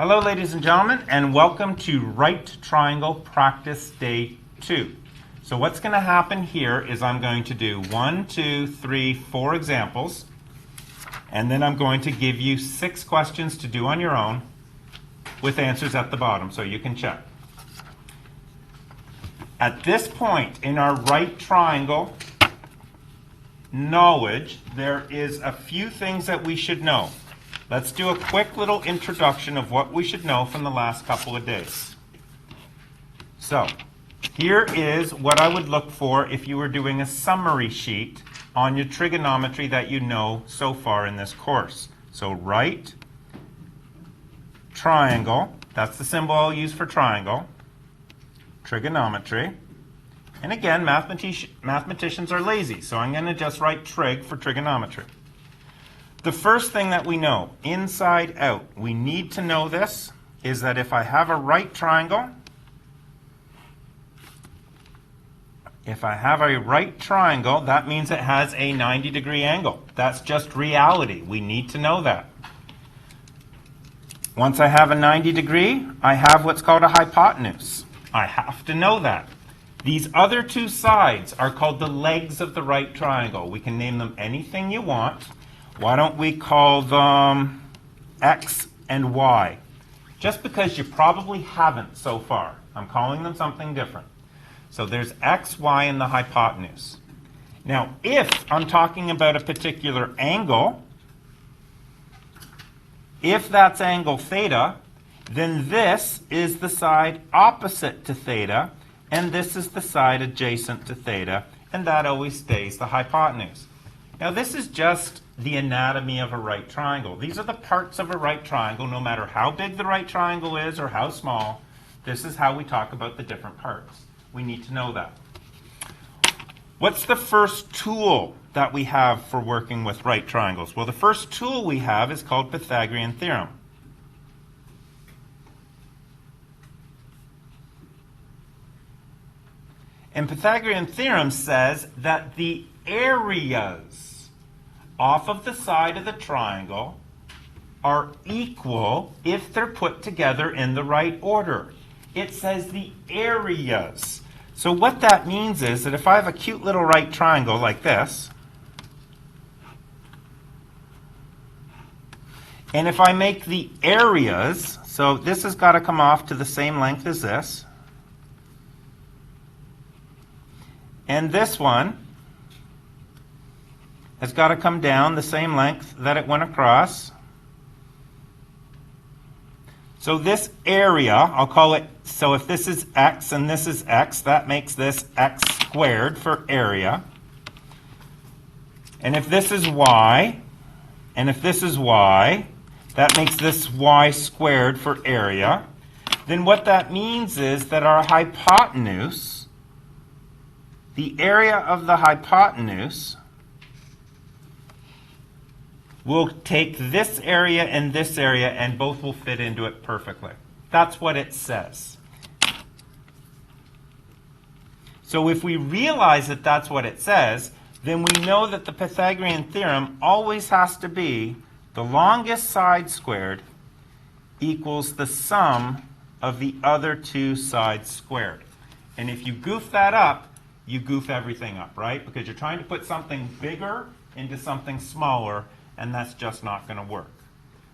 Hello, ladies and gentlemen, and welcome to Right Triangle Practice Day 2. So what's going to happen here is I'm going to do 1, 2, 3, 4 examples, and then I'm going to give you 6 questions to do on your own with answers at the bottom so you can check. At this point in our right triangle knowledge, there is a few things that we should know. Let's do a quick little introduction of what we should know from the last couple of days. So, here is what I would look for if you were doing a summary sheet on your trigonometry that you know so far in this course. So, right triangle, that's the symbol I'll use for triangle, trigonometry. And again, mathematicians are lazy, so I'm going to just write trig for trigonometry. The first thing that we know, inside out, we need to know this, is that if I have a right triangle, that means it has a 90-degree angle. That's just reality. We need to know that. Once I have a 90 degree, I have what's called a hypotenuse. I have to know that. These other two sides are called the legs of the right triangle. We can name them anything you want. Why don't we call them X and Y? Just because you probably haven't so far. I'm calling them something different. So there's X, Y, and the hypotenuse. Now, if I'm talking about a particular angle, if that's angle theta, then this is the side opposite to theta, and this is the side adjacent to theta, and that always stays the hypotenuse. Now, this is just the anatomy of a right triangle. These are the parts of a right triangle, no matter how big the right triangle is or how small. This is how we talk about the different parts. We need to know that. What's the first tool that we have for working with right triangles? Well, the first tool we have is called Pythagorean Theorem. And Pythagorean Theorem says that the areas off of the side of the triangle are equal if they're put together in the right order. It says the areas. So what that means is that if I have a cute little right triangle like this, and if I make the areas, so this has got to come off to the same length as this, and this one has got to come down the same length that it went across. So this area, I'll call it, so if this is x and this is x, that makes this x squared for area. And if this is y, and if this is y, that makes this y squared for area. Then what that means is that our hypotenuse, the area of the hypotenuse, we'll take this area and both will fit into it perfectly. That's what it says. So if we realize that that's what it says, then we know that the Pythagorean theorem always has to be the longest side squared equals the sum of the other two sides squared. And if you goof that up, you goof everything up, right? Because you're trying to put something bigger into something smaller, and that's just not going to work.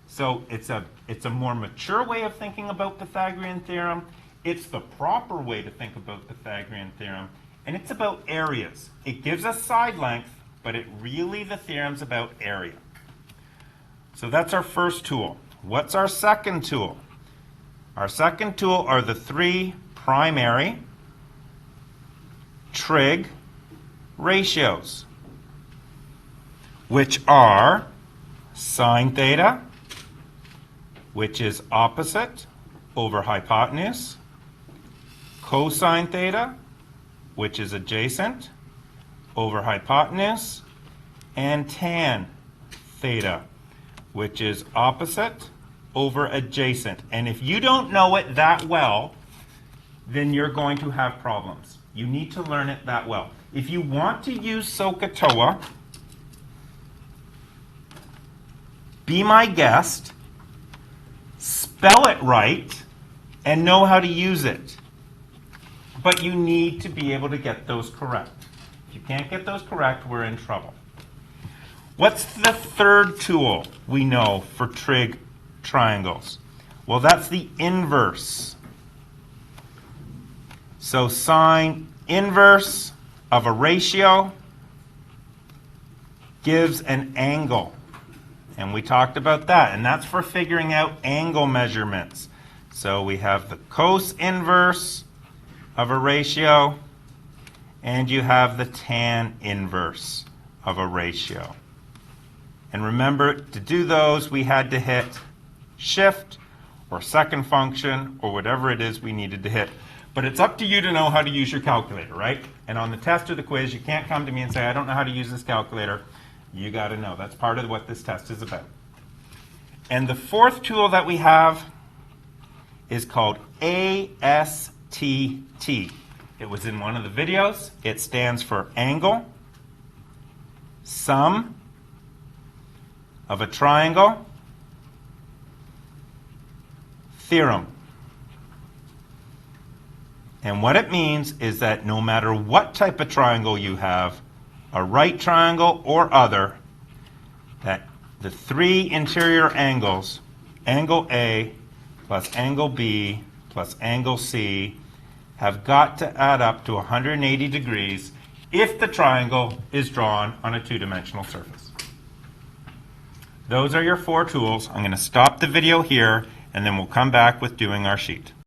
So it's a more mature way of thinking about Pythagorean theorem. It's the proper way to think about Pythagorean theorem, and it's about areas. It gives us side length, but the theorem's about area. So that's our first tool. What's our second tool? Our second tool are the 3 primary trig ratios, which are sine theta, which is opposite over hypotenuse, cosine theta, which is adjacent over hypotenuse, and tan theta, which is opposite over adjacent. And if you don't know it that well, then you're going to have problems. You need to learn it that well. If you want to use SOHCAHTOA, be my guest, spell it right, and know how to use it. But you need to be able to get those correct. If you can't get those correct, we're in trouble. What's the third tool we know for trig triangles? Well, that's the inverse. So sine inverse of a ratio gives an angle. And we talked about that, and that's for figuring out angle measurements. So we have the cos inverse of a ratio, and you have the tan inverse of a ratio. And remember, to do those, we had to hit shift or second function or whatever it is we needed to hit. But it's up to you to know how to use your calculator, right? And on the test or the quiz, you can't come to me and say, I don't know how to use this calculator. You got to know. That's part of what this test is about. And the fourth tool that we have is called ASTT. It was in one of the videos. It stands for angle, sum of a triangle, theorem. And what it means is that no matter what type of triangle you have, a right triangle or other, that the three interior angles, angle A plus angle B plus angle C, have got to add up to 180 degrees if the triangle is drawn on a two-dimensional surface. Those are your four tools. I'm going to stop the video here, and then we'll come back with doing our sheet.